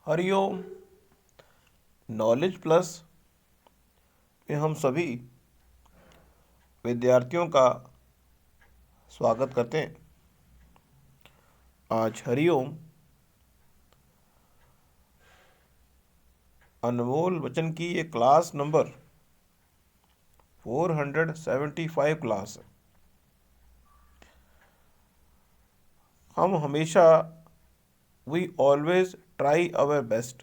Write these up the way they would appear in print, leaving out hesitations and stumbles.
Hariom. Knowledge plus में हम सभी विद्यार्थियों का स्वागत करते हैं। आज हरिओम अनमोल वचन की ये क्लास नंबर 475 क्लास है। हम हमेशा we always try our best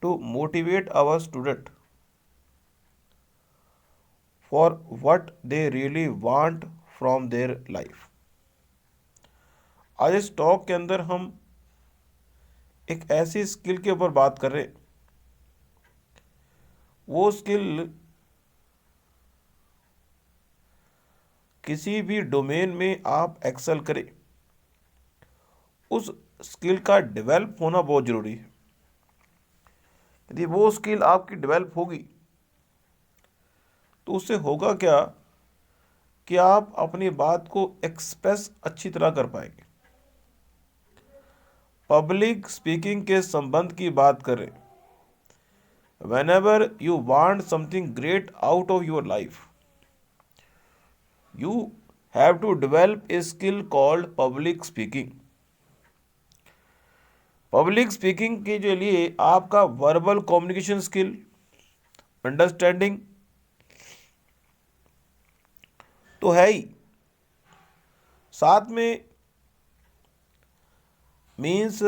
to motivate our student for what they really want from their life. आज इस टॉक के अंदर हम एक ऐसी स्किल के ऊपर बात कर रहे हैं, वो स्किल किसी भी डोमेन में आप एक्सेल करें, उस स्किल का डेवलप होना बहुत ज़रूरी है। यदि वो स्किल आपकी डेवलप होगी तो उससे होगा क्या कि आप अपनी बात को एक्सप्रेस अच्छी तरह कर पाएंगे। पब्लिक स्पीकिंग के संबंध की बात करें, whenever you want something great out of your life, you have to develop a skill called public speaking. Public speaking के जो लिए आपका वर्बल कम्युनिकेशन स्किल, अंडरस्टैंडिंग तो है ही, साथ में मीन्स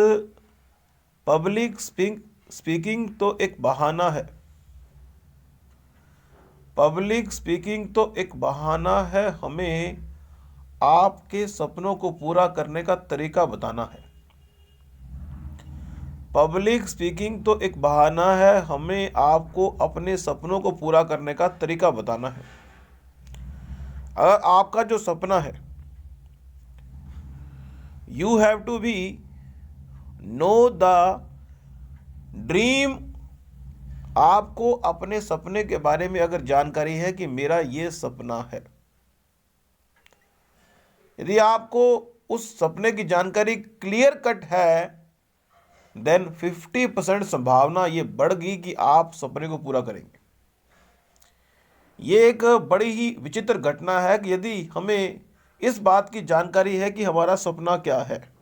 पब्लिक स्पीकिंग तो एक बहाना है। पब्लिक स्पीकिंग तो एक बहाना है, हमें आपके सपनों को पूरा करने का तरीका बताना है। पब्लिक स्पीकिंग तो एक बहाना है, हमें आपको अपने सपनों को पूरा करने का तरीका बताना है। अगर आपका जो सपना है, you have to be know the dream. आपको अपने सपने के बारे में अगर जानकारी है कि मेरा ये सपना है, यदि आपको उस सपने की जानकारी क्लियर कट है, देन 50% संभावना ये बढ़ गई कि आप सपने को पूरा करेंगे। ये एक बड़ी ही विचित्र घटना है कि यदि हमें इस बात की जानकारी है कि हमारा सपना क्या है,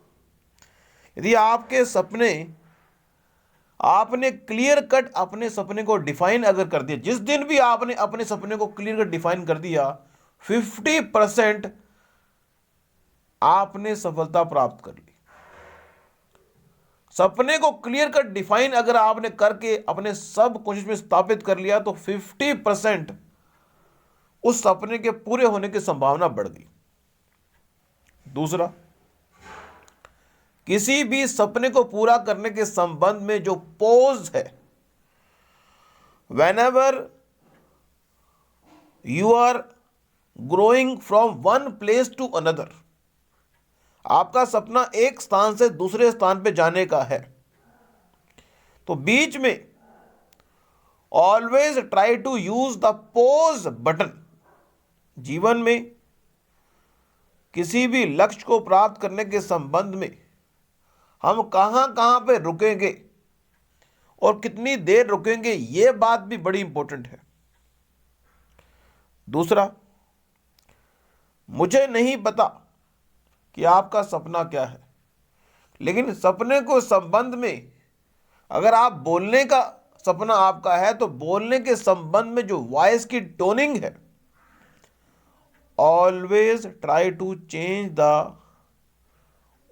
यदि आपके सपने, आपने क्लियर कट अपने सपने को डिफाइन अगर कर दिया, जिस दिन भी आपने अपने सपने को क्लियर कट डिफाइन कर दिया, 50% आपने सफलता प्राप्त कर ली। सपने को क्लियर कट डिफाइन अगर आपने करके अपने सब कोशिश में स्थापित कर लिया तो 50% उस सपने के पूरे होने की संभावना बढ़ गई। दूसरा, किसी भी सपने को पूरा करने के संबंध में जो पोज है, whenever you are growing from one place to another, आपका सपना एक स्थान से दूसरे स्थान पे जाने का है, तो बीच में always try to use the pause button. जीवन में किसी भी लक्ष्य को प्राप्त करने के संबंध में हम कहां कहां पे रुकेंगे और कितनी देर रुकेंगे, यह बात भी बड़ी इंपॉर्टेंट है। दूसरा, मुझे नहीं पता कि आपका सपना क्या है, लेकिन सपने को संबंध में अगर आप बोलने का सपना आपका है तो बोलने के संबंध में जो वॉइस की टोनिंग है, always try to change the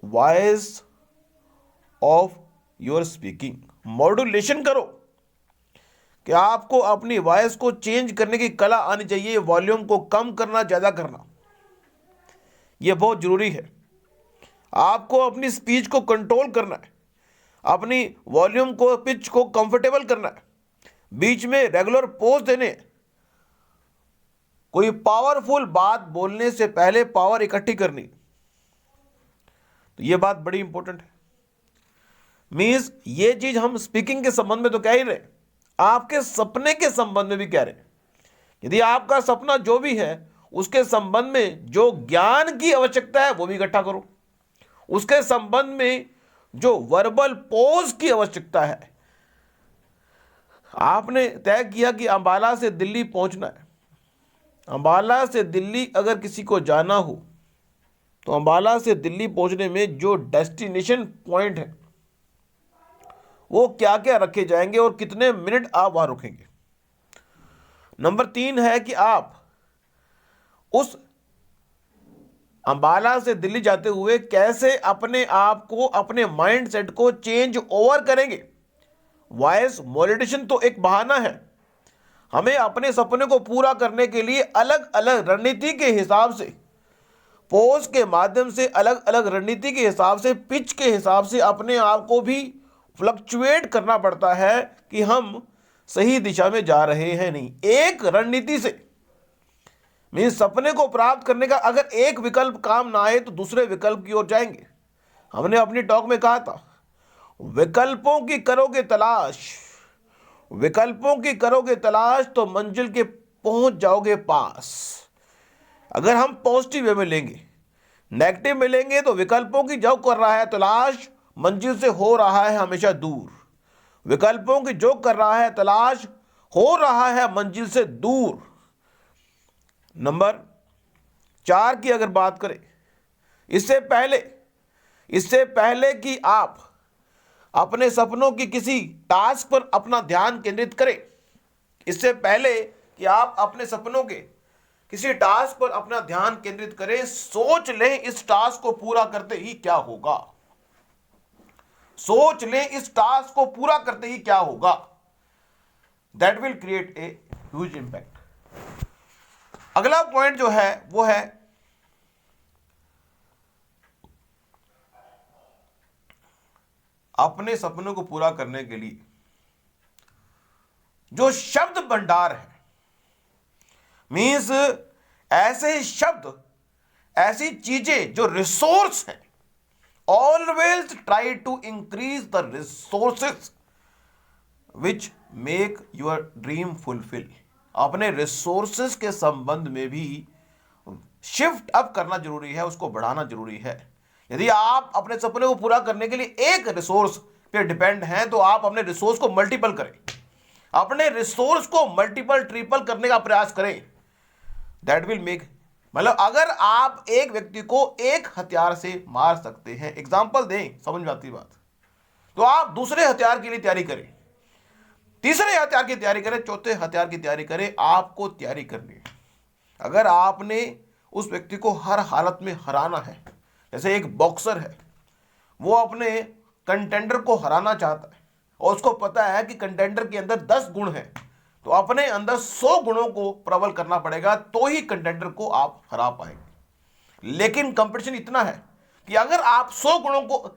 voice of your speaking. Modulation करो कि आपको अपनी वॉइस को चेंज करने की कला आनी चाहिए। वॉल्यूम को कम करना, ज्यादा करना, यह बहुत जरूरी है। आपको अपनी स्पीच को कंट्रोल करना है, अपनी वॉल्यूम को, पिच को कंफर्टेबल करना है, बीच में रेगुलर पोज देने। कोई पावरफुल बात बोलने से पहले पावर इकट्ठी करनी, तो यह बात बड़ी इंपॉर्टेंट है। मीन्स ये चीज हम स्पीकिंग के संबंध में तो कह ही रहे, आपके सपने के संबंध में भी कह रहे। यदि आपका सपना जो भी है उसके संबंध में जो ज्ञान की आवश्यकता है वो भी इकट्ठा करो, उसके संबंध में जो वर्बल पॉज की आवश्यकता है। आपने तय किया कि अंबाला से दिल्ली पहुंचना है। अंबाला से दिल्ली अगर किसी को जाना हो तो अंबाला से दिल्ली पहुंचने में जो डेस्टिनेशन पॉइंट है वो क्या क्या रखे जाएंगे और कितने मिनट आप वहां रुकेंगे। नंबर 3 है कि आप उस अंबाला से दिल्ली जाते हुए कैसे अपने आप को, अपने माइंड सेट को चेंज ओवर करेंगे। वॉइस मॉड्यूलेशन तो एक बहाना है, हमें अपने सपने को पूरा करने के लिए अलग अलग रणनीति के हिसाब से, पोज के माध्यम से, अलग अलग रणनीति के हिसाब से, पिच के हिसाब से अपने आप को भी फ्लक्चुएट करना पड़ता है कि हम सही दिशा में जा रहे हैं नहीं। एक रणनीति से मीन सपने को प्राप्त करने का अगर एक विकल्प काम ना आए तो दूसरे विकल्प की ओर जाएंगे। हमने अपनी टॉक में कहा था, विकल्पों की करोगे तलाश, विकल्पों की करोगे तलाश तो मंजिल के पहुंच जाओगे पास। अगर हम पॉजिटिव वे में लेंगे, नेगेटिव में लेंगे तो विकल्पों की जो कर रहा है तलाश मंजिल से हो रहा है हमेशा दूर। विकल्पों की जो कर रहा है तलाश हो रहा है मंजिल से दूर। नंबर 4 की अगर बात करें, इससे पहले कि आप अपने सपनों की किसी टास्क पर अपना ध्यान केंद्रित करें, इससे पहले कि आप अपने सपनों के किसी टास्क पर अपना ध्यान केंद्रित करें, सोच लें इस टास्क को पूरा करते ही क्या होगा। सोच लें इस टास्क को पूरा करते ही क्या होगा। That will create a huge impact. अगला पॉइंट जो है वो है अपने सपनों को पूरा करने के लिए जो शब्द भंडार है, मीन्स ऐसे शब्द, ऐसी चीजें जो रिसोर्स हैं, always try to increase the resources which make your dream fulfil. अपने रिसोर्सेस के संबंध में भी शिफ्ट अप करना जरूरी है, उसको बढ़ाना जरूरी है। यदि आप अपने सपने को पूरा करने के लिए एक रिसोर्स पे डिपेंड हैं तो आप अपने रिसोर्स को मल्टीपल करें, अपने रिसोर्स को मल्टीपल ट्रिपल करने का प्रयास करें। दैट विल मेक, मतलब अगर आप एक व्यक्ति को एक हथियार से मार सकते हैं, एग्जांपल दें समझ में आती बात, तो आप दूसरे हथियार के लिए तैयारी करें, तीसरे हथियार की तैयारी करें, चौथे हथियार की तैयारी करें। आपको तैयारी करनी है। अगर आपने उस व्यक्ति को हर हालत में हराना है, जैसे एक बॉक्सर है, वो अपने कंटेंडर को हराना चाहता है और उसको पता है कि कंटेंडर के अंदर 10 गुण हैं, तो अपने अंदर 100 गुणों को प्रबल करना पड़ेगा तो ही कंटेंडर को आप हरा पाएंगे। लेकिन कंपटीशन इतना है कि अगर आप 100 गुणों को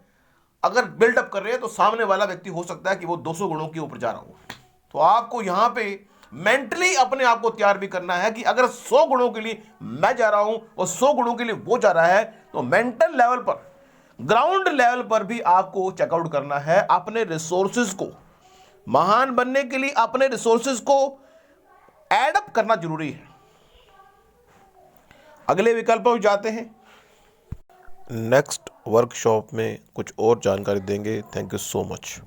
अगर बिल्डअप कर रहे हैं तो सामने वाला व्यक्ति हो सकता है कि वो 200 गुणों के ऊपर जा रहा हो। तो आपको यहां पे मेंटली अपने आप को तैयार भी करना है कि अगर 100 गुणों के लिए मैं जा रहा हूं और 100 गुणों के लिए वो जा रहा है, तो मेंटल लेवल पर, ग्राउंड लेवल पर भी आपको चेकआउट करना है। अपने रिसोर्सेज को महान बनने के लिए अपने रिसोर्सेज को एडअप करना जरूरी है। अगले विकल्प पर जाते हैं। नेक्स्ट वर्कशॉप में कुछ और जानकारी देंगे। Thank you so much.